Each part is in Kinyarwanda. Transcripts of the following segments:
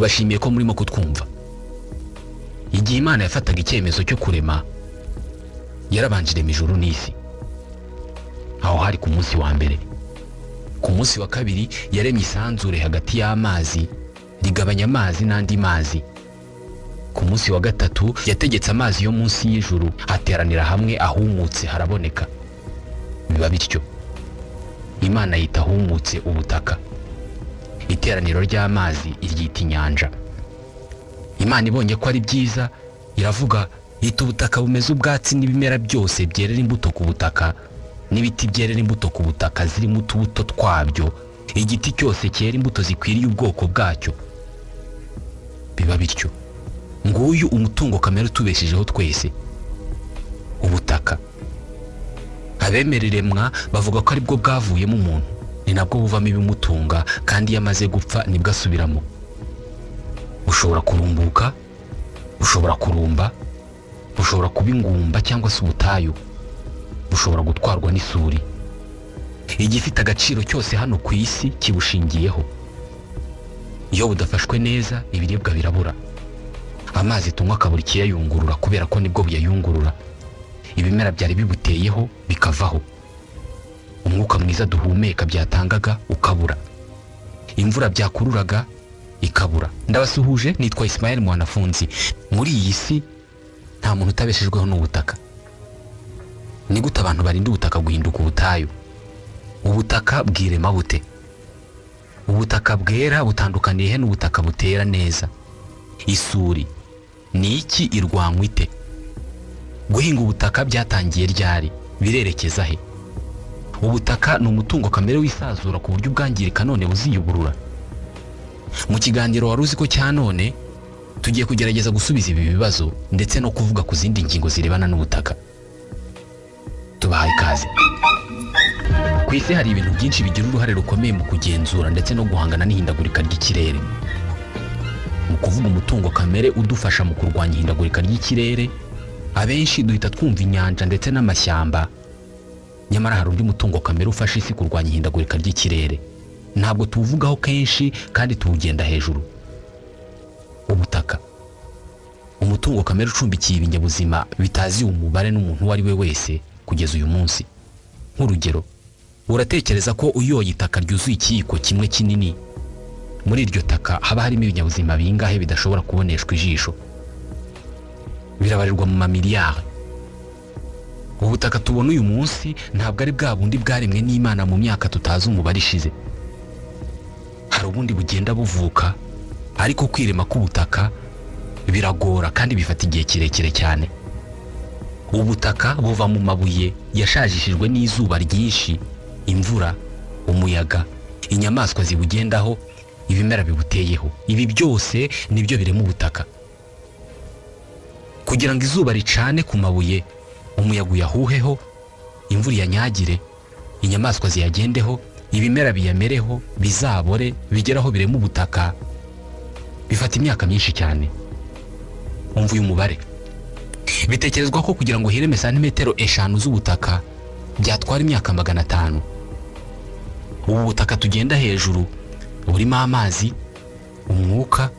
tubashimiye ko murimo kutwumva. Igihe Imana yafataga icyemezo cyo kurema, yarabanje irema ijuru n'isi. Aho hari ku munsi wa mbere. Ku munsi wa kabiri yaremye isanzure hagati y'amazi, rigabanya amazi n'andi mazi. Ku munsi wa gatatu yategetse amazi yo munsi y'ijuru hateranira hamwe, ahumutse haraboneka. Biba bityo. Imana yita ahumutse ubutaka. Iteraniro ry'amazi iryita inyanja. Imana ibonye ko ari byiza, iravuga ita ubutaka bumeze ubwatsi n'ibimera byose byerera imbuto ku butaka, n'ibiti byerera imbuto ku butaka zirimo utubuto twabyo, igiti cyose cyera imbuto zikwiriye ubwoko bwacyo. Biba bityo. Nguyu umutungo kamere utubeshejeho twese, ubutaka. Abemereremwa bavuga ko ari bwo bwavuyemo umuntu, ni nabwo buvamo ibimutunga, kandi iyo amaze gupfa nibwo asubiramo. Ushobora kurumbuka, ushobora kurumba, ushobora kuba ingumba cyangwa se ubutayu, ushobora gutwarwa n'isuri. Igifite agaciro cyose hano ku isi kibushingiyeho. Iyo budafashwe neza ibiribwa birabura. Amazi tunywa akabura ikiyayungurura kubera ko nibwo buyayungurura. Ibimera byari bibuteyeho bikavaho. Umwuka mwiza duhumeka byatangaga ukabura. Imvura byakururaga ikabura. Ndabasuhuje, nitwa Ismael Mwanafunzi. Muri iyi si nta muntu utabeshejweho n'ubutaka. Ni gute abantu barinda ubutaka guhinduka ubutayu? Ubutaka bwirema bute? Ubutaka bwera butandukaniye he n'ubutaka butera neza? Isuri ni iki, irwanywa ite? Guhinga ubutaka byatangiye ryari? Birerekeza he? Ubutaka ni umutungo kamere wisazura ku buryo ubwangirika none buziyuburura. Mu kiganiro wari uzi ko cya none tugiye kugerageza gusubiza ibi bibazo ndetse no kuvuga ku zindi ngingo zirebana n'ubutaka. Tubahaye ikaze. Ku isi hari ibintu byinshi bigira uruhare rukomeye mu kugenzura ndetse no guhangana n'ihindagurika ry'ikirere. Mu kuvuga umutungo kamere udufasha mu kurwanya ihindagurika ry'ikirere, abenshi duhita twumva inyanja ndetse n'amashyamba. Nyamara hari undi mutungo kamere ufasha isi kurwanya ihindagurika ry'ikirere. Ntabwo tuvugaho kenshi kandi tuwugenda hejuru. Ubutaka. Umutungo kamere ucumbikiye ibinyabuzima bitazi umubare n'umuntu uwo ari we wese kugeza uyu munsi. Nk'urugero, uratekereza ko uyoye itaka ryuzuye ikiyiko kimwe kinini, muri iryo taka haba harimo ibinyabuzima bingahe bidashobora kuboneshwa ijisho? Birabarirwa mu mamiliyari. Ubutaka tubona uyu munsi ntabwo ari bwa bundi bwaremwe n'Imana mu myaka tutazi umubare ishize. Hari ubundi bugenda buvuka, ariko kwirema k'ubutaka biragora kandi bifata igihe kirekire cyane. Ubutaka buva mu mabuye yashajishijwe n'izuba ryinshi, imvura, umuyaga, inyamaswa zibugendaho, ibimera bibuteyeho. Ibi byose nibyo birema ubutaka. Kugira ngo izuba ricane ku mabuye, umuyaga uyahuheho, imvura yanyagire, inyamaswa ziyagendeho, ibimera biyamereho, bizabore, bigeraho birema ubutaka, bifata imyaka myinshi cyane. Umva uyu mubare. Bitekerezwa ko kugira ngo hireme santimetero 5 z'ubutaka byatwara imyaka 500. Ubu butaka tugenda hejuru burimo amazi, umwuka,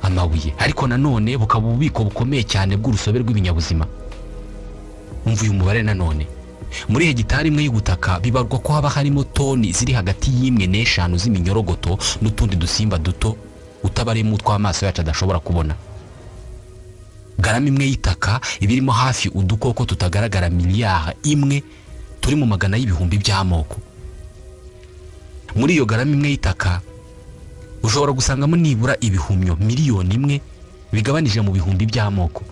amabuye, ariko nanone bukaba ububiko bukomeye cyane bw'urusobe rw'ibinyabuzima. Umva uyu mubare nanone. Muri hegitari imwe y'ubutaka bibarwa ko haba harimo toni ziri hagati y'imwe n'eshanu z'iminyorogoto n'utundi dusimba duto utabarimo utw'amaso yacu adashobora kubona. Garama imwe y'itaka ibirimo hafi udukoko tutagaragara miliyari imwe turi mu magana y'ibihumbi by'amoko. Muri iyo garama imwe y'itaka ushobora gusangamo nibura ibihumyo miliyoni imwe bigabanije mu bihumbi by'amoko.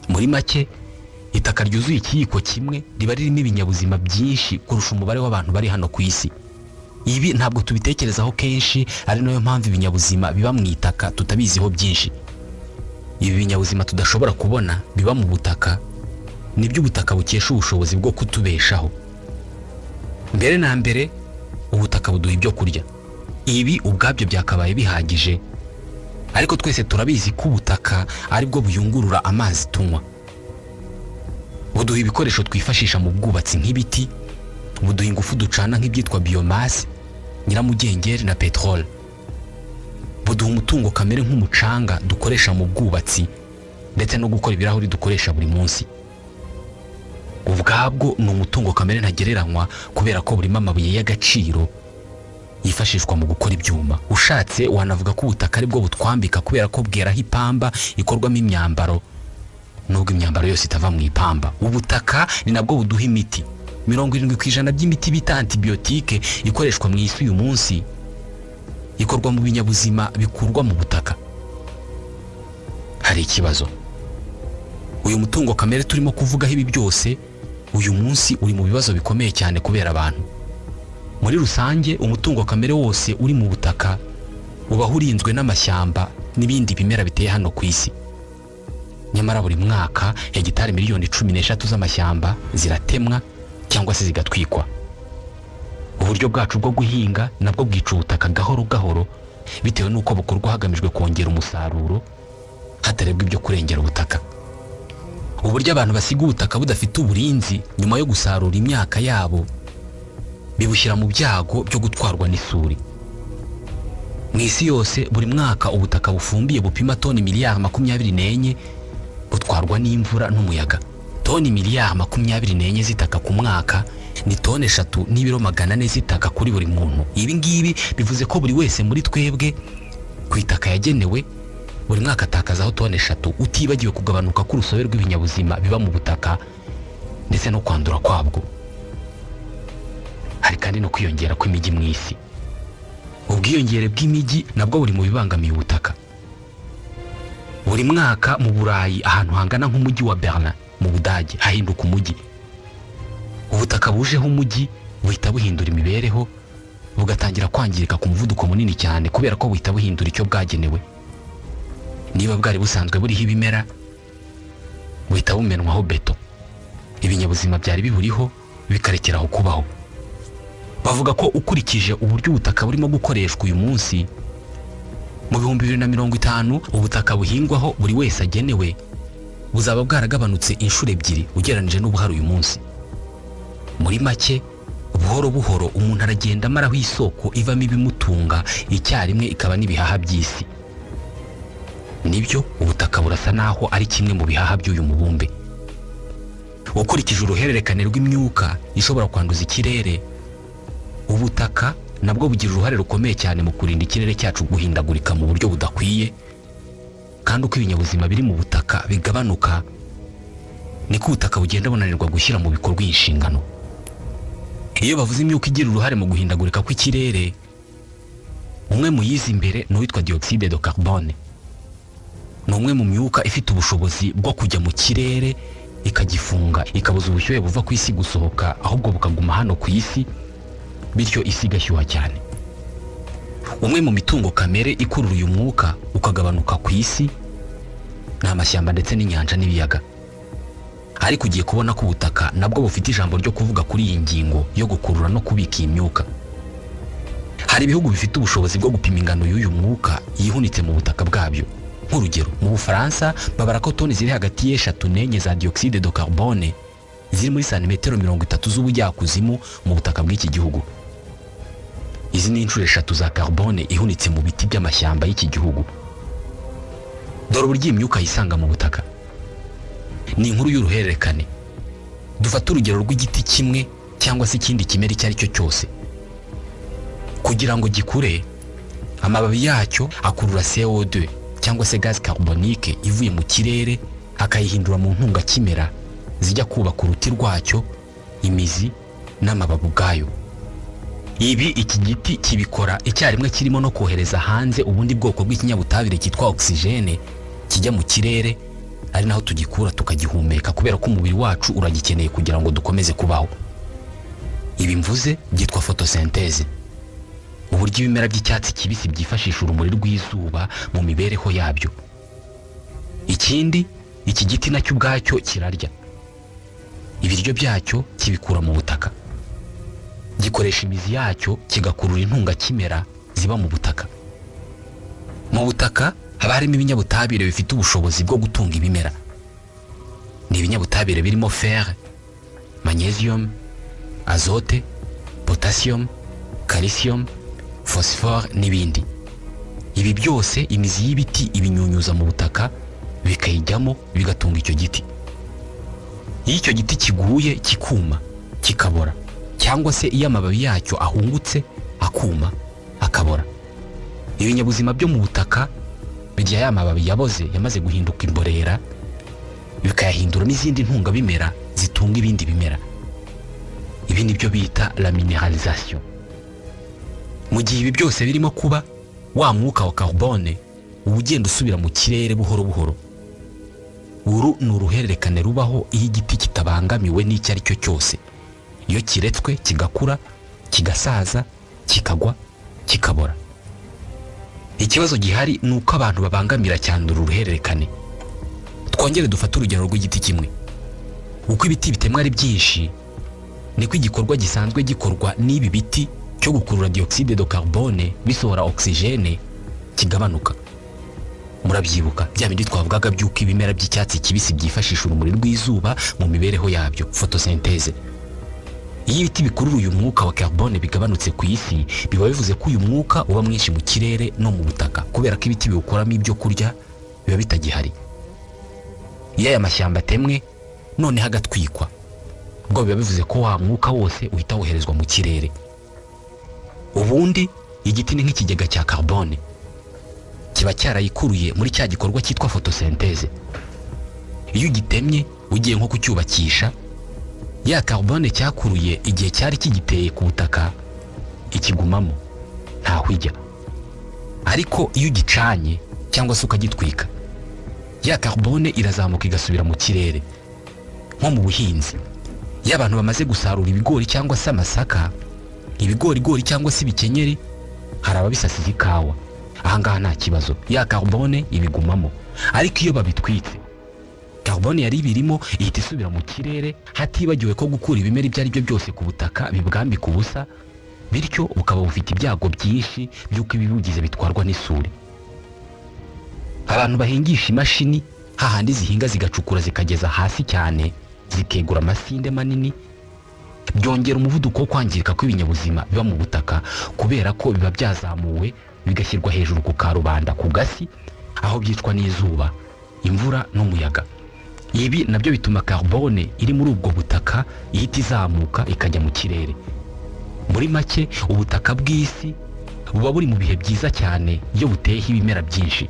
Muri make, itaka ryuzuye ikiyiko kimwe riba ririmo ibinyabuzima byinshi kurusha umubare w'abantu bari hano ku isi. Ibi ntabwo tubitekerezaho kenshi, ari nayo mpamvu ibinyabuzima biba mu itaka tutabiziho byinshi. Ibi binyabuzima tudashobora kubona biba mu butaka nibyo ubutaka bukesha ubushobozi bwo kutubeshaho. Mbere na mbere, ubutaka buduha ibyo kurya. Ibi ubwabyo byakabaye bihagije, ariko twese turabizi ko ubutaka ari bwo buyungurura amazi tunywa. Buduha ibikoresho twifashisha mu bwubatsi nk'ibiti, buduha ingufu ducana nk'ibyitwa biomasse, nyiramugengeri na petrol. buduha umutungo kamere nk'umucanga dukoresha mu bwubatsi ndetse no gukora ibirahuri dukoresha buri munsi. Ubwabwo ni umutungo kamere ntagereranywa kubera ko burimo amabuye y'agaciro yifashishwa mu gukora ibyuma. Ushatse wanavuga ko ubutaka ari bwo butwambika kubera ko bweraho ipamba ikorwamo imyambaro, nubwo imyambaro yose itava mu ipamba. Ubutaka ni nabwo buduha imiti. 70% by'imiti bita antibiyotike ikoreshwa mu isi uyu munsi ikorwa mu binyabuzima bikurwa mu butaka. Hari ikibazo. Uyu mutungo kamere turimo kuvugaho ibi byose uyu munsi uri mu bibazo bikomeye cyane kubera abantu. Muri rusange umutungo kamere wose uri mu butaka uba urinzwe n'amashyamba n'ibindi bimera biteye hano ku isi. Nyamara buri mwaka hegitari miliyoni 13 z'amashyamba ziratemwa cyangwa se zigatwikwa. Uburyo bwacu bwo guhinga nabwo bwica ubutaka gahoro gahoro bitewe n'uko bukorwa hagamijwe kongera umusaruro hatarebwa ibyo kurengera ubutaka. Uburyo abantu basiga ubutaka budafite uburinzi nyuma yo gusarura imyaka yabo bibushyira mu byago byo gutwarwa n'isuri. Mu isi yose buri mwaka ubutaka bufumbiye bupima toni miliyari 24 butwarwa n'imvura n'umuyaga. Toni miliyari 24 zitaka ku mwaka ni toni 3 n'ibiro 400 zitaka kuri buri muntu. Ibi ngibi bivuze ko buri wese muri twebwe ku itaka yagenewe buri mwaka atakazaho toni 3, utibagiwe kugabanuka k'urusobe rw'ibinyabuzima biba mu butaka ndetse no kwandura kwabwo. Hari kandi no kwiyongera kw'imijyi mu isi. Ubwiyongere bw'imijyi nabwo buri mu bibangamiye ubutaka. Buri mwaka mu Burayi ahantu hangana nk'umujyi wa Berlin mu Budage hahinduka umujyi. Ubutaka bujeho umujyi buhita buhindura imibereho, bugatangira kwangirika ku muvuduko munini cyane kubera ko buhita buhindura icyo bwagenewe. Niba bwari busanzwe buriho ibimera buhita bumenwaho beto. Ibinyabuzima byari biburiho bikarekeraho kubaho. Bavuga ko ukurikije uburyo ubutaka burimo gukoreshwa uyu munsi mu 2050 ubutaka buhingwaho buri wese agenewe buzaba bwaragabanutse inshuro 2 ugereranije n'ubuhari uyu munsi. Muri make buhoro buhoro umuntu aragenda amaraho isoko ivamo ibimutunga icyarimwe ikaba n'ibihaha by'isi. Nibyo ubutaka burasa naho ari kimwe mu bihaha by'uyu mubumbe. Ukurikije uruhererekane rw'imyuka ishobora kwanduza ikirere, ubutaka nabwo bugira uruhare rukomeye cyane mu kurinda ikirere cyacu guhindagurika mu buryo budakwiye. Kandi uko ibinyabuzima biri mu butaka bigabanuka niko ubutaka bugenda bunanirwa gushyira mu bikorwa inshingano. Iyo bavuze imyuka igira uruhare mu guhindagurika kw'ikirere, umwe mu yize imbere ni uwitwa dioxyde de carbone. Ni umwe mu myuka ifite ubushobozi bwo kujya mu kirere ikagifunga ikabuza ubushyuhe buva ku isi gusohoka ahubwo bukaguma hano ku isi, bityo isi igashyuha cyane. Umwe mu mitungo kamere ikurura uyu mwuka ukagabanuka ku isi ni amashyamba ndetse n'inyanja n'ibiyaga. Ariko ugiye kubona ko ubutaka nabwo bufite ijambo ryo kuvuga kuri iyi ngingo yo gukurura no kubika iyi myuka. Hari ibihugu bifite ubushobozi bwo gupima ingano y'uyu mwuka yihunitse mu butaka bwabyo. Nk'urugero, mu Bufaransa babara ko toni ziri hagati y'eshatu n'enye za dioxyde de carbone ziri muri santimetero 30 z'ubujyakuzimu mu butaka bw'iki gihugu. Izi ni inshuro 3 za carbone ihunitse mu biti by'amashyamba y'iki gihugu. Dore uburyo imyuka yisanga mu butaka. Ni inkuru y'uruhererekane. Dufata urugero rw'igiti kimwe cyangwa se ikindi kimera icyo ari cyo cyose. Kugira ngo gikure, amababi yacyo akurura CO2 cyangwa se gaz carbonique ivuye mu kirere akayihindura mu ntunga kimera zijya kubaka uruti rwacyo, imizi n'amababi ubwayo. Ibi iki giti kibikora icyarimwe kirimo no kohereza hanze ubundi bwoko bw'ikinyabutabire cyitwa oxygene kijya mu kirere, ari naho tugikura tukagihumeka kubera ko umubiri wacu uragikeneye kugira ngo dukomeze kubaho. Ibi mvuze byitwa photosynthèse. Uburyo ibimera by'icyatsi kibisi byifashisha urumuri rw'izuba mu mibereho yabyo. Ikindi, iki giti nacyo ubwacyo kirarya. Ibiryo byacyo kibikura mu butaka. Gikoresha imizi yacyo kigakurura intunga kimera ziba mu butaka. Mu butaka haba harimo ibinyabutabire bifite ubushobozi bwo gutunga ibimera. Ni ibinyabutabire birimo fer, magnesium, azote, potassium, calcium, phosphore n'ibindi. ibi byose imizi y'ibiti ibinyunyuza mu butaka bikayijyamo bigatunga icyo giti. Iyo icyo giti kiguye kikuma kikabora, cyangwa se iyo amababi yacyo ahungutse akuma akabora, ibinyabuzima byo mu butaka bijya ya mababi yaboze yamaze guhinduka imborera bikayahindura n'izindi ntungabimera zitunga ibindi bimera. Ibi ni byo bita la mineralisation. Mu gihe ibi byose birimo kuba, wa mwuka wa carbone uba ugenda usubira mu kirere buhoro buhoro. Uru ni uruhererekane rubaho iyo igiti kitabangamiwe n'icyo ari cyo cyose. Iyo kiretswe kigakura kigasaza kikagwa kikabora. Ikibazo gihari ni uko abantu babangamira cyane uru ruhererekane. Twongere dufate urugero rw'igiti kimwe. Uko ibiti bitemwa ari byinshi niko igikorwa gisanzwe gikorwa n'ibi biti cyo gukurura dioxyde de carbone bisohora oxygene kigabanuka. Murabyibuka bya bindi twavugaga by'uko ibimera by'icyatsi kibisi byifashisha urumuri rw'izuba mu mibereho yabyo, photosynthèse. Iyo ibiti bikurura uyu mwuka wa carbone bigabanutse ku isi, biba bivuze ko uyu mwuka uba mwinshi mu kirere no mu butaka, kubera ko ibiti biwukoramo ibyo kurya biba bitagihari. Iyo aya mashyamba atemwe noneho agatwikwa, ubwo biba bivuze ko wa mwuka wose uhita woherezwa mu kirere. Ubundi igiti ni nk'ikigega cya carbone kiba cyarayikuruye muri cya gikorwa cyitwa photosynthèse. Iyo ugitemye ugiye nko kucyubakisha, ya carbone cyakuruye igihe cyari kigiteye ku butaka ikigumamo ntaho ijya. Ariko iyo ugicanye cyangwa se ukagitwika, ya carbone irazamuka igasubira mu kirere. Nko mu buhinzi, iyo abantu bamaze gusarura ibigori cyangwa se amasaka, ibigorigori cyangwa se ibikenyeri, hari ababisasiza ikawa. Ahangaha nta kibazo, ya carbone ibigumamo. Ariko iyo babitwitse, carbone yari birimo ihita isubira mu kirere, hatibagiwe ko gukura ibimera ibyo ari byo byose ku butaka bibwambika ubusa, bityo ukaba ufite ibyago byinshi by'uko ibibugize bitwarwa n'isuri. Abantu bahingisha imashini hahandi zihinga zigacukura zikageza hasi cyane, zikegura amasinde manini, byongera umuvuduko wo kwangirika kw'ibinyabuzima biba mu butaka, kubera ko biba byazamuwe bigashyirwa hejuru ku karubanda ku gasi, aho byicwa n'izuba, imvura n'umuyaga. Ibi nabyo bituma carbone iri muri ubwo butaka ihita izamuka ikajya mu kirere. Muri make, ubutaka bw'isi buba buri mu bihe byiza cyane iyo buteyeho ibimera byinshi.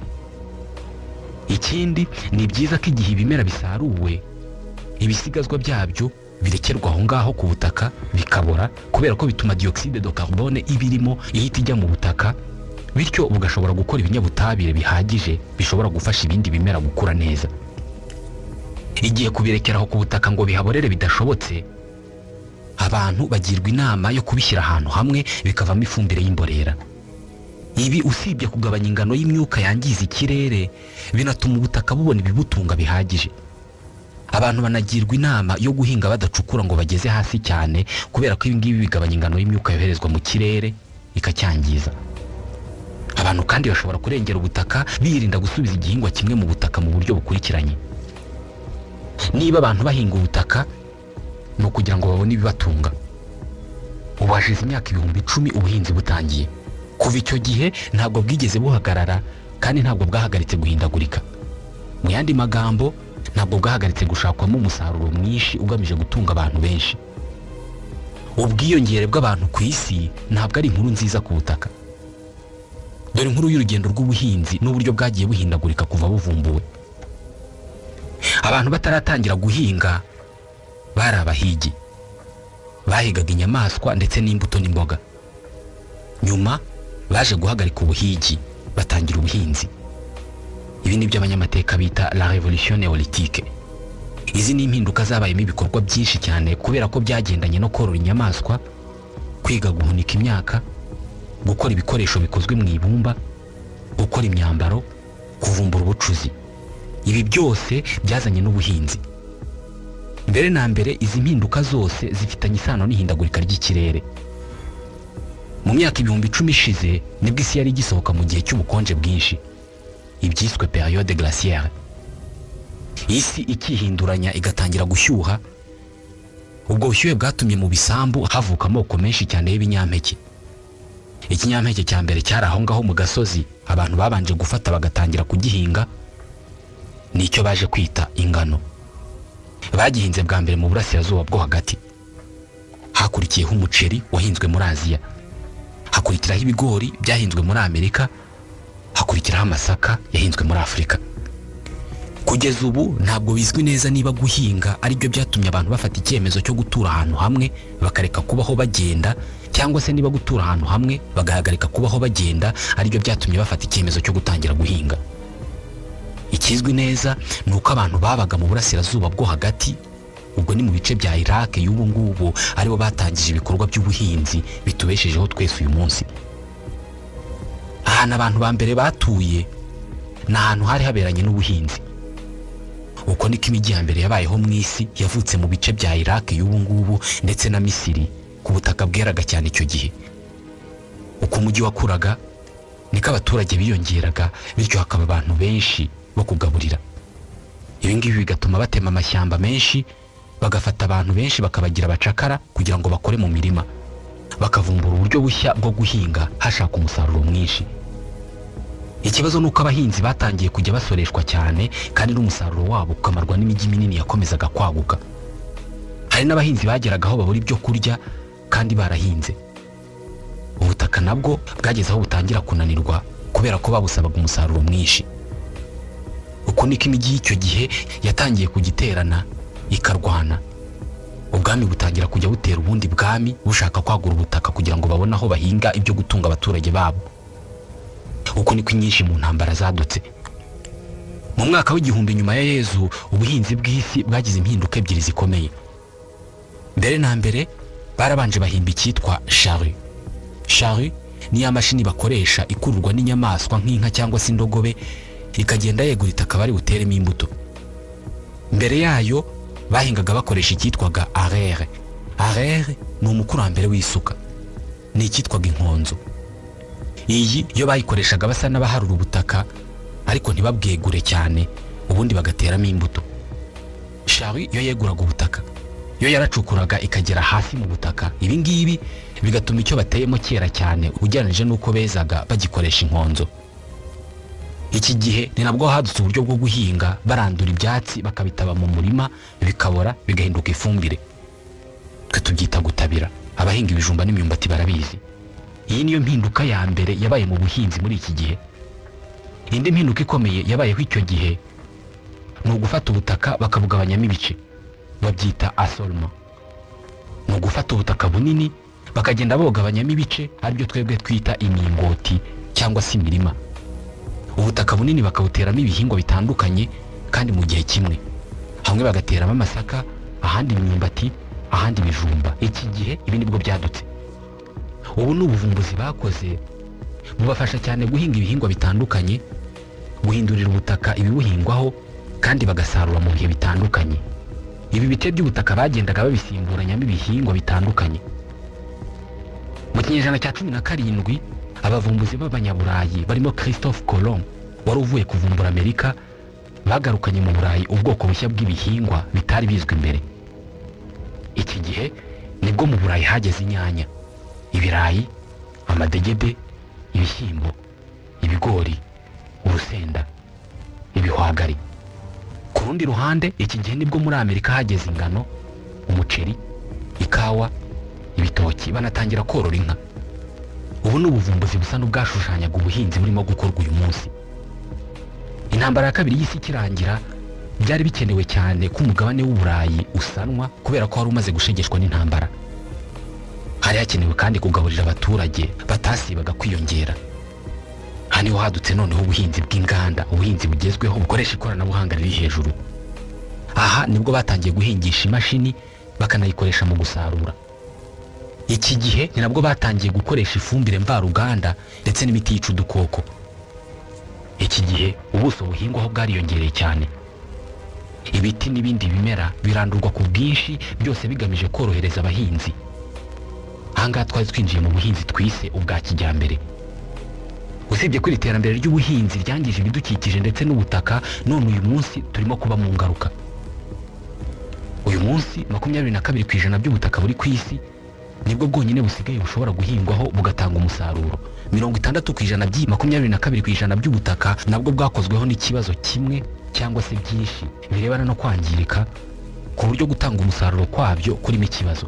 Ikindi ni byiza ko igihe ibimera bisaruwe, ibisigazwa byabyo birekerwa aho ngaho ku butaka bikabora, kubera ko bituma dioxyde de carbone ibirimo ihita ijya mu butaka, bityo bugashobora gukora ibinyabutabire bihagije bishobora gufasha ibindi bimera gukura neza. Igihe kubirekeraho ku butaka ngo bihaborere bidashobotse, abantu bagirwa inama yo kubishyira ahantu hamwe bikavamo ifumbire y'imborera. Ibi usibye kugabanya ingano y'imyuka yangiza ikirere, binatuma ubutaka bubona ibibutunga bihagije. Abantu banagirwa inama yo guhinga badacukura ngo bageze hasi cyane, kubera ko ibi ngibi bigabanya ingano y'imyuka yoherezwa mu kirere ikacyangiza. Abantu kandi bashobora kurengera ubutaka birinda gusubiza igihingwa kimwe mu butaka mu buryo bukurikiranye. Niba abantu bahinga ubutaka ni ukugira ngo babone ibibatunga. Ubu hashize imyaka 10,000 ubuhinzi butangiye. Kuva icyo gihe ntabwo bwigeze buhagarara, kandi ntabwo bwahagaritse guhindagurika. Mu yandi magambo, ntabwo bwahagaritse gushakwamo umusaruro mwinshi ugamije gutunga abantu benshi. Ubwiyongere bw'abantu ku isi ntabwo ari inkuru nziza ku butaka. Dore inkuru y'urugendo rw'ubuhinzi n'uburyo bwagiye buhindagurika kuva buvumbuwe. Abantu bataratangira guhinga bari abahigi, bahigaga inyamaswa ndetse n'imbuto n'imboga. Nyuma baje guhagarika ubuhigi batangira ubuhinzi. Ibi ni byo abanyamateka bita la révolution néolithique. Izi ni impinduka zabayemo ibikorwa byinshi cyane, kubera ko byagendanye no korora inyamaswa, kwiga guhunika imyaka, gukora ibikoresho bikozwe mu ibumba, gukora imyambaro, kuvumbura ubucuzi. Ibi byose byazanye n'ubuhinzi. Mbere na mbere, izi mpinduka zose zifitanye isano n'ihindagurika ry'ikirere. Mu myaka 10,000 ishize nibwo isi yari igisohoka mu gihe cy'ubukonje bwinshi, ibyiswe période glaciaire. Isi ikihinduranya igatangira gushyuha. Ubwo bushyuhe bwatumye mu bisambu havuka amoko menshi cyane y'ibinyampeke. Ikinyampeke cya mbere cyari aho ngaho mu gasozi abantu babanje gufata bagatangira kugihinga nicyo baje kwita ingano. Bagihinze bwa mbere mu burasirazuba bwo hagati. Hakurikiyeho umuceri wahinzwe muri Aziya. Hakurikiraho ibigori byahinzwe muri Amerika. Hakurikiraho amasaka yahinzwe muri Afurika. Kugeza ubu ntabwo bizwi neza niba guhinga ari byo byatumye abantu bafata icyemezo cyo gutura ahantu hamwe bakareka kubaho bagenda, cyangwa se niba gutura ahantu hamwe bagahagarika kubaho bagenda ari byo byatumye bafata icyemezo cyo gutangira guhinga. Ikizwi neza ni uko abantu babaga mu burasirazuba bwo hagati, ubwo ni mu bice bya Iraq y'ubu ngubu, aribo batangije ibikorwa by'ubuhinzi bitubeshejeho twese uyu munsi. Ahantu abantu ba mbere batuye ni ahantu hari haberanye n'ubuhinzi. Uko niko imijyi ya mbere yabayeho mu isi yavutse mu bice bya Iraq y'ubu ngubu ndetse na Misiri ku butaka bweraga cyane icyo gihe. Uko umujyi wakuraga niko abaturage biyongeraga, bityo hakaba abantu benshi bo kugaburira. Ibi ngibi bigatuma batema amashyamba menshi, bagafata abantu benshi bakabagira abacakara kugira ngo bakore mu mirima, bakavumbura uburyo bushya bwo guhinga hashaka umusaruro mwinshi. Ikibazo nuko abahinzi batangiye kujya basoreshwa cyane kandi n'umusaruro wabo ukamarwa n'imijyi minini yakomezaga kwaguka. Hari n'abahinzi bageragaho babura ibyo kurya kandi barahinze. Ubutaka nabwo bwageze aho butangira kunanirwa kubera ko babusabaga umusaruro mwinshi. Uko niko imijyi y'icyo gihe yatangiye kugiterana ikarwana. Ubwami butangira kujya butera ubundi bwami bushaka kwagura ubutaka kugira ngo babone aho bahinga ibyo gutunga abaturage babo. Uko niko inyinshi mu ntambara zadutse. Mu mwaka w'igihumbi nyuma ya Yezu, ubuhinzi bw'isi bwagize impinduka ebyiri zikomeye. Mbere na mbere barabanje bahimba icyitwa charrue. Charrue ni ya mashini bakoresha ikururwa n'inyamaswa nk'inka cyangwa se indogobe, ikagenda yegura itaka bari buteremo imbuto. Mbere yayo bahingaga bakoresha icyitwaga arere. Arere ni umukurambere w'isuka, ni icyitwaga inkonzo. Iyi yo bayikoreshaga basa n'abaharura ubutaka ariko ntibabwegure cyane, ubundi bagateramo imbuto. Charrue yo yeguraga ubutaka, yo yaracukuraga ikagera hasi mu butaka. Ibi ngibi bigatuma icyo bateyemo cyera cyane ugereranije n'uko bezaga bagikoresha inkonzo. Iki gihe ni nabwo hadutse uburyo bwo guhinga barandura ibyatsi bakabitaba mu murima, bikabora bigahinduka ifumbire. Twe tubyita gutabira. Abahinga ibijumba n'imyumbati barabizi. Iyi niyo mpinduka ya mbere yabaye mu buhinzi muri iki gihe. Indi mpinduka ikomeye yabayeho icyo gihe ni ugufata ubutaka bakabugabanyamo ibice, babyita assolement. Ni ugufata ubutaka bunini bakagenda bogabanyamo ibice, aribyo twebwe twita imingoti cyangwa se imirima. Ubutaka bunini bakabuteramo ibihingwa bitandukanye kandi mu gihe kimwe. Hamwe bagateramo amasaka, ahandi imyumbati, ahandi ibijumba. Iki gihe ibi nibwo byadutse. Ubu ni ubuvumbuzi bakoze bubafasha cyane guhinga ibihingwa bitandukanye, guhindurira ubutaka ibibuhingwaho kandi bagasarura mu bihe bitandukanye. Ibi bice by'ubutaka bagendaga babisimburanyamo ibihingwa bitandukanye. Mu kinyejana cya 17 abavumbuzi b'abanyaburayi barimo Christophe Colomb wari uvuye kuvumbura Amerika bagarukanye mu Burayi ubwoko bushya bw'ibihingwa bitari bizwi mbere. Iki gihe nibwo mu Burayi hageze inyanya, ibirayi, amadegede, ibishyimbo, ibigori, urusenda, ibihwagari. Ku rundi ruhande iki gihe nibwo muri Amerika hageze ingano, umuceri, ikawa, ibitoki, banatangira korora inka. Ubu ni ubuvumbuzi busa n'ubwashushanyaga ubuhinzi burimo gukorwa uyu munsi. Intambara ya kabiri y'isi ikirangira byari bikenewe cyane ko umugabane w'Uburayi usanwa kubera ko wari umaze gushegeshwa n'intambara. Hari hakenewe kandi kugaburira abaturage batasibaga kwiyongera. Hano hadutse noneho ubuhinzi bw'inganda, ubuhinzi bugezweho bukoresha ikoranabuhanga riri hejuru. Aha nibwo batangiye guhingisha imashini bakanayikoresha mu gusarura. Iki gihe ni nabwo batangiye gukoresha ifumbire mvaruganda ndetse n'imiti yica udukoko. Iki gihe ubuso buhingwaho bwariyongereye cyane. Ibiti n'ibindi bimera birandurwa ku bwinshi, byose bigamije korohereza abahinzi. Ahangaha twari twinjiye mu buhinzi twise ubwa kijyambere. Usibye ko iterambere ry'ubuhinzi ryangije ibidukikije ndetse n'ubutaka, none uyu munsi turimo kuba mu ngaruka. Uyu munsi 22% by'ubutaka buri ku isi nibwo bwonyine busigaye bushobora guhingwaho bugatanga umusaruro. 60% 22% by'ubutaka nabwo bwakozweho n'ikibazo kimwe cyangwa se byinshi birebana no kwangirika, ku buryo gutanga umusaruro kwabyo kurimo ikibazo.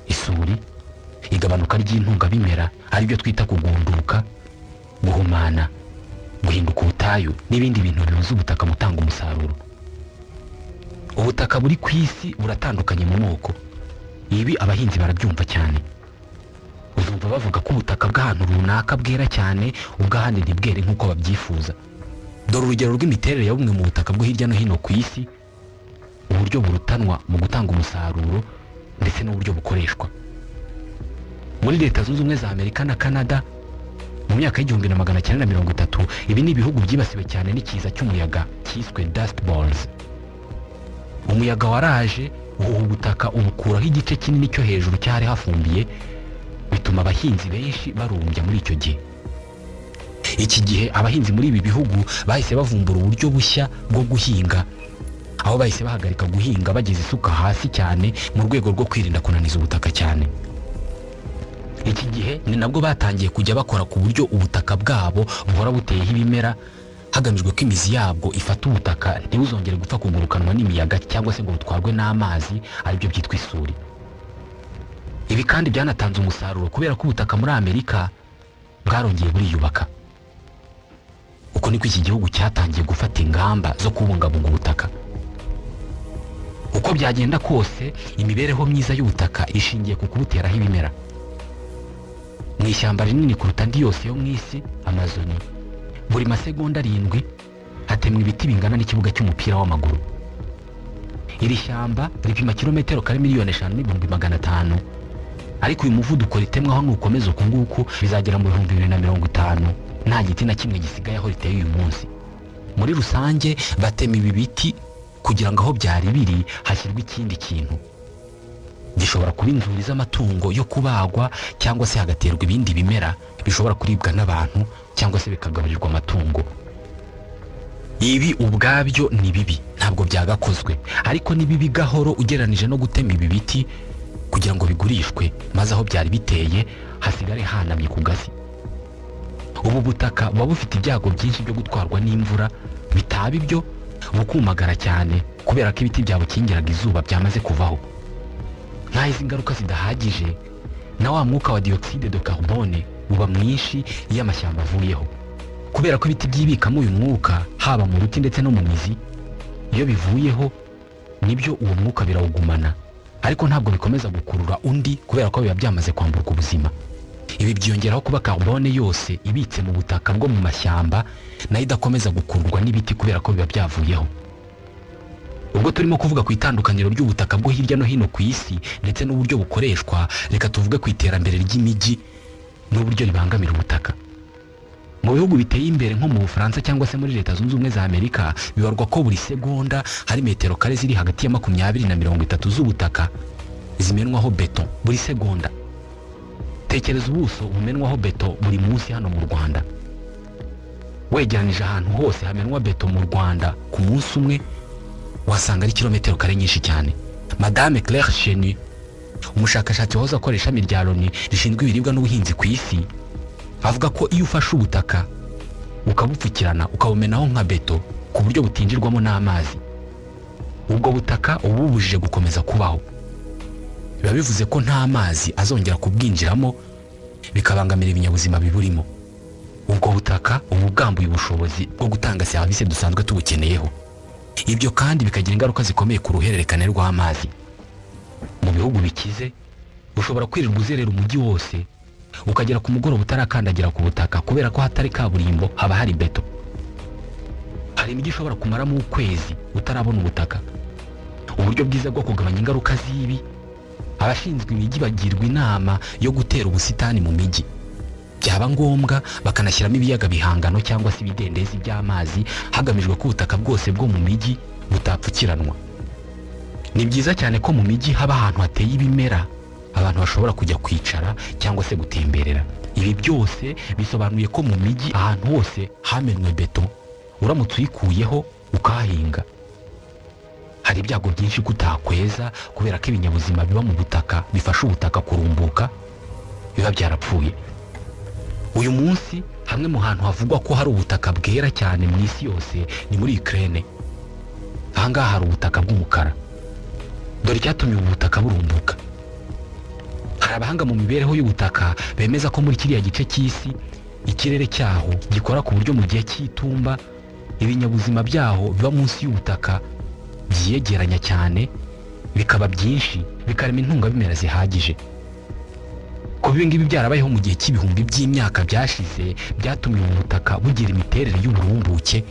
Isuri, igabanuka ry'intungabimera aribyo twita kugunduka, guhumana, guhinduka ubutayu n'ibindi bintu bibuza ubutaka gutanga umusaruro. Ubutaka buri ku isi buratandukanye mu moko. Ibi abahinzi barabyumva cyane. Uzumva bavuga ko ubutaka bw'ahantu runaka bwera cyane, ubw'ahandi ntibwere nk'uko babyifuza. Dore urugero rw'imiterere ya bumwe mu butaka bwo hirya no hino ku isi, uburyo burutanwa mu gutanga umusaruro ndetse n'uburyo bukoreshwa. Muri Leta Zunze Ubumwe za Amerika na Canada mu myaka y'1930, ibi ni ibihugu byibasiwe cyane n'ikiza cy'umuyaga cyiswe dust balls. Umuyaga waraje ubu butaka ubukuraho igice kinini cyo hejuru cyari hafumbiye, bituma abahinzi benshi barumbya muri icyo gihe. Iki gihe abahinzi muri ibi bihugu bahise bavumbura uburyo bushya bwo guhinga, aho bahise bahagarika guhinga bageze isuka hasi cyane mu rwego rwo kwirinda kunaniza ubutaka cyane. Iki gihe ni nabwo batangiye kujya bakora ku buryo ubutaka bwabo buhora buteyeho ibimera, hagamijwe ko imizi yabwo ifata ubutaka ntibuzongere gupfa kugurukanwa n'imiyaga cyangwa se ngo butwarwe n'amazi, aribyo byitwa isuri. Ibi kandi byanatanze umusaruro kubera ko ubutaka muri Amerika bwarongeye buriyubaka. Uko niko iki gihugu cyatangiye gufata ingamba zo kubungabunga ubutaka. Uko byagenda kose, imibereho myiza y'ubutaka ishingiye ku kubuteraho ibimera. Mu ishyamba rinini kuruta andi yose yo mu isi, Amazoni, buri masegonda 7 hatemwa ibiti bingana n'ikibuga cy'umupira w'amaguru. Iri shyamba ripima kilometero kare 5,500,000, ariko uyu muvuduko ritemwaho nukomeza uko nguko bizagera mu 2050 nta giti na kimwe gisigaye aho riteye uyu munsi. Muri rusange batema ibi biti kugira ngo aho byari biri hashyirwe ikindi kintu. Gishobora kuba inzuri z'amatungo yo kubagwa, cyangwa se hagaterwa ibindi bimera bishobora kuribwa n'abantu cyangwa se bikagaburirwa amatungo. Ibi ubwabyo ni bibi, ntabwo byagakozwe, ariko ni bibi gahoro ugeranije no gutema ibi biti kugira ngo bigurishwe, maze aho byari biteye hasigare hanamye ku gasi. Ubu butaka buba bufite ibyago byinshi byo gutwarwa n'imvura, bitaba ibyo bukumagara cyane kubera ko ibiti byabukingiraga izuba byamaze kuvaho. Nta izi ngaruka zidahagije, na wa mwuka wa dioxide de carbone uba mwinshi iyo amashyamba avuyeho, kubera ko ibiti byibikamo uyu mwuka haba mu ruti ndetse no mu mizi. Iyo bivuyeho nibyo uwo mwuka birawugumana, ariko ntabwo bikomeza gukurura undi kubera ko biba byamaze kwambuka ubuzima. Ibi byongeraho kuba carbone yose ibitse mu butaka bwo mu mashyamba nayo idakomeza gukururwa n'ibiti kubera ko biba byavuyeho. Ubwo turimo kuvuga ku itandukaniro ry'ubutaka bwo hirya no hino ku isi ndetse n'uburyo bukoreshwa, reka tuvuge ku iterambere ry'imijyi n'uburyo ribangamira ubutaka. Mu bihugu biteye imbere nko mu Bufaransa cyangwa se muri Leta Zunze Ubumwe za Amerika, bibarwa ko buri segonda hari metero kare ziri hagati ya 20 na 30 z'ubutaka zimenwaho beto buri segonda. Tekereza ubuso bumenwaho beto buri munsi hano mu Rwanda. Wegeranije ahantu hose hamenwa beto mu Rwanda ku munsi umwe, wasanga ari kilometero kare nyinshi cyane. Madame Claire Chenu, umushakashatsi wahoze akora ishami rya Loni rishinzwe ibiribwa n'ubuhinzi ku isi, avuga ko iyo ufashe ubutaka ukabupfukirana ukabumenaho nka beto ku buryo butinjirwamo n'amazi, ubwo butaka uba bubujije gukomeza kubaho. Biba bivuze ko nta mazi azongera kubwinjiramo, bikabangamira ibinyabuzima biburimo. Ubwo butaka ubu bwambuye ubushobozi bwo gutanga serivisi dusanzwe tubukeneyeho. Ibyo kandi bikagira ingaruka zikomeye ku ruhererekane rw'amazi. Mu bihugu bikize ushobora kwirirwa uzerera umujyi wose, ukagera ku mugoroba utarakandagira ku butaka kubera ko hatari kaburimbo, haba hari beto. Hari imijyi ishobora kumaramo ukwezi utarabona ubutaka. Uburyo bwiza bwo kugabanya ingaruka z'ibi, abashinzwe imijyi bagirwa inama yo gutera ubusitani mu mijyi. Byaba ngombwa bakanashyiramo ibiyaga bihangano cyangwa se ibidendezi by'amazi, hagamijwe ko ubutaka bwose bwo mu mijyi butapfukiranwa. Ni byiza cyane ko mu mijyi haba ahantu hateye ibimera abantu bashobora kujya kwicara cyangwa se gutemberera. Ibi byose bisobanuye ko mu mijyi ahantu hose hamenwe beto, uramutse uyikuyeho ukahinga hari ibyago byinshi kutakweza kubera ko ibinyabuzima biba mu butaka bifasha ubutaka kurumbuka biba byarapfuye. Uyu munsi hamwe mu hantu havugwa ko hari ubutaka bwera cyane mu isi yose ni muri Ukraine. Ahangaha hari ubutaka bw'umukara. Dore icyatumye ubu butaka burumbuka. Hari abahanga mu mibereho y'ubutaka bemeza ko muri kiriya gice cy'isi ikirere cyaho gikora ku buryo mu gihe cy'itumba ibinyabuzima byaho biba munsi y'ubutaka byiyegeranya cyane bikaba byinshi bikarema intungabimera zihagije. Kuba ibi ngibi byarabayeho mu gihe cy'ibihumbi by'imyaka byashize byatumye ubu butaka bugira imiterere y'uburumbuke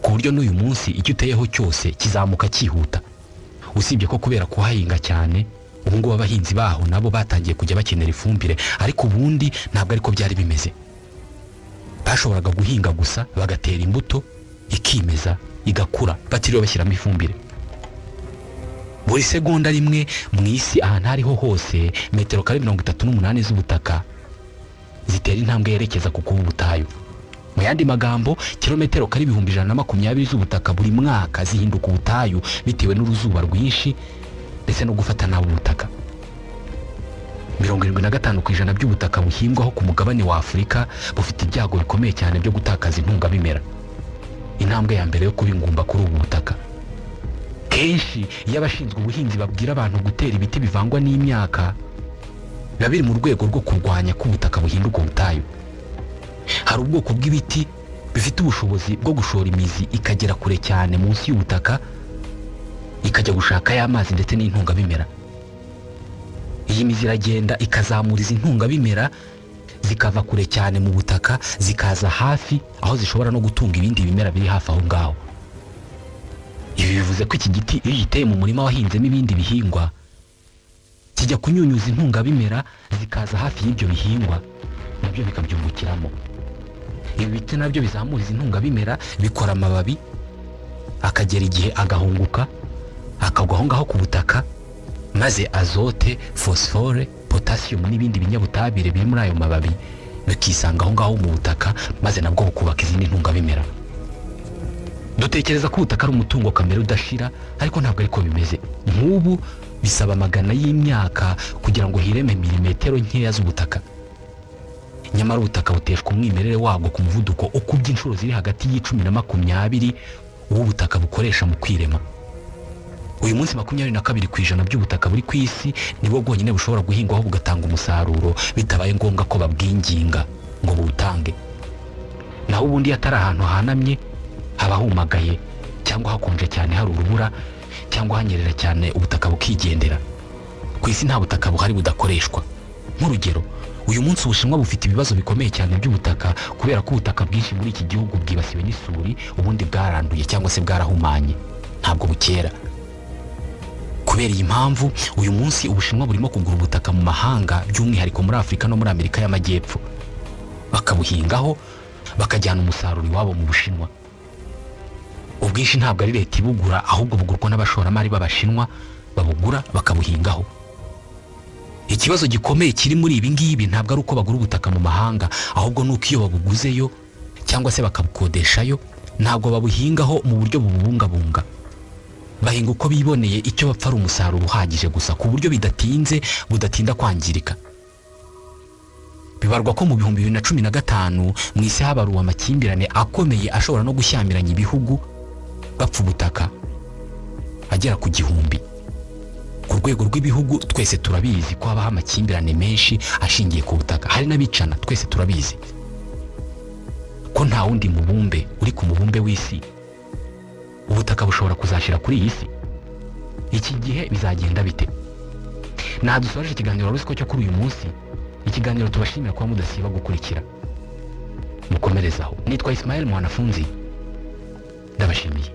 ku buryo n'uyu munsi icyo uteyeho cyose kizamuka cyihuta. Usibye ko kubera kuhahinga cyane ubu ngubu abahinzi baho nabo batangiye kujya bakenera ifumbire, ariko ubundi ntabwo ariko byari bimeze. Bashoboraga guhinga gusa bagatera imbuto ikimeza igakura batiriwe bashyiramo ifumbire. Buri segonda rimwe mu isi ahantu ariho hose metero kare 38 z'ubutaka zitera intambwe yerekeza ku kuba ubutayu. Mu yandi magambo kilometero kare 120 z'ubutaka buri mwaka zihinduka ubutayu bitewe n'uruzuba rwinshi ndetse no gufata nabi ubutaka. 75% by'ubutaka buhingwaho ku mugabane wa Afurika bufite ibyago bikomeye cyane byo gutakaza intungabimera. Intambwe ya mbere yo kuba ingumba kuri ubu butaka. Kenshi iyo abashinzwe ubuhinzi babwira abantu gutera ibiti bivangwa n'imyaka biba biri mu rwego rwo kurwanya ko ubutaka buhinduka ubutayu. Hari ubwoko bw'ibiti bifite ubushobozi bwo gushora imizi ikagera kure cyane munsi y'ubutaka ikajya gushaka y'amazi ndetse n'intungabimera. Iyi mizi iragenda ikazamura izi ntungabimera zikava kure cyane mu butaka zikaza hafi aho zishobora no gutunga ibindi bimera biri hafi aho ngaho. Ibi bivuze ko iki giti iyo giteye mu murima wahinzemo ibindi bihingwa kijya kunyunyuza intungabimera zikaza hafi y'ibyo bihingwa nabyo bikabyungukiramo. Ibi biti nabyo bizamura izi ntungabimera bikora amababi akagera igihe agahunguka akagwa aho ngaho ku butaka, maze azote, phosphore, potassium n'ibindi binyabutabire biri muri ayo mababi bikisanga aho ngaho mu butaka maze nabwo bukubaka izindi ntungabimera. Dutekereza ko ubutaka ari umutungo kamere udashira, ariko ntabwo ariko bimeze. Nk'ubu bisaba magana y'imyaka kugira ngo hireme milimetero nkeya z'ubutaka. Nyamara ubutaka buteshwa umwimerere wabwo ku muvuduko ukubye inshuro ziri hagati y'10 na 20 ubu butaka bukoresha mu kwirema. Uyu munsi 22% by'ubutaka buri ku isi nibwo bwonyine bushobora guhingwaho bugatanga umusaruro bitabaye ngombwa ko babwinginga ngo butange. Naho ubundi atari ahantu hanamye haba humagaye cyangwa hakonje cyane hari urubura cyangwa hanyerera cyane ubutaka bukigendera. Ku isi nta butaka buhari budakoreshwa. Nk'urugero, uyu munsi Ubushinwa bufite ibibazo bikomeye cyane by'ubutaka kubera ko ubutaka bwinshi muri iki gihugu bwibasiwe n'isuri, ubundi bwaranduye cyangwa se bwarahumanye, ntabwo bukera. Kubera iyi mpamvu uyu munsi Ubushinwa burimo kugura ubutaka mu mahanga by'umwihariko muri Afurika no muri Amerika y'Amajyepfo, bakabuhingaho bakajyana umusaruro iwabo mu Bushinwa. Ubwinshi ntabwo ari leta ibugura, ahubwo bugurwa n'abashoramari b'Abashinwa babugura bakabuhingaho. Ikibazo gikomeye kiri muri ibi ngibi ntabwo ari uko bagura ubutaka mu mahanga, ahubwo nuko iyo babuguzeyo cyangwa se bakabukodeshayo ntabwo babuhingaho mu buryo bubungabunga. Bahinga uko biboneye, icyo bapfa ari umusaruro uhagije gusa ku buryo bidatinze budatinda kwangirika. Bibarwa ko mu 2015 mu isi habaruwe amakimbirane akomeye ashobora no gushyamiranya ibihugu bapfa ubutaka agera ku 1000. Ku rwego rw'ibihugu twese turabizi ko habaho amakimbirane menshi ashingiye ku butaka, hari n'abicana, twese turabizi ko nta wundi mubumbe uri ku mubumbe w'isi ubutaka bushobora kuzashira kuri iyi si. Iki gihe bizagenda bite? Nadusoje ikiganiro rusiko cyo kuri uyu munsi. Ikiganiro tubashimira kuba mudasiba gukurikira. Mukomerezaho. Nitwa Ismael Mwanafunzi. Ndabashimiye.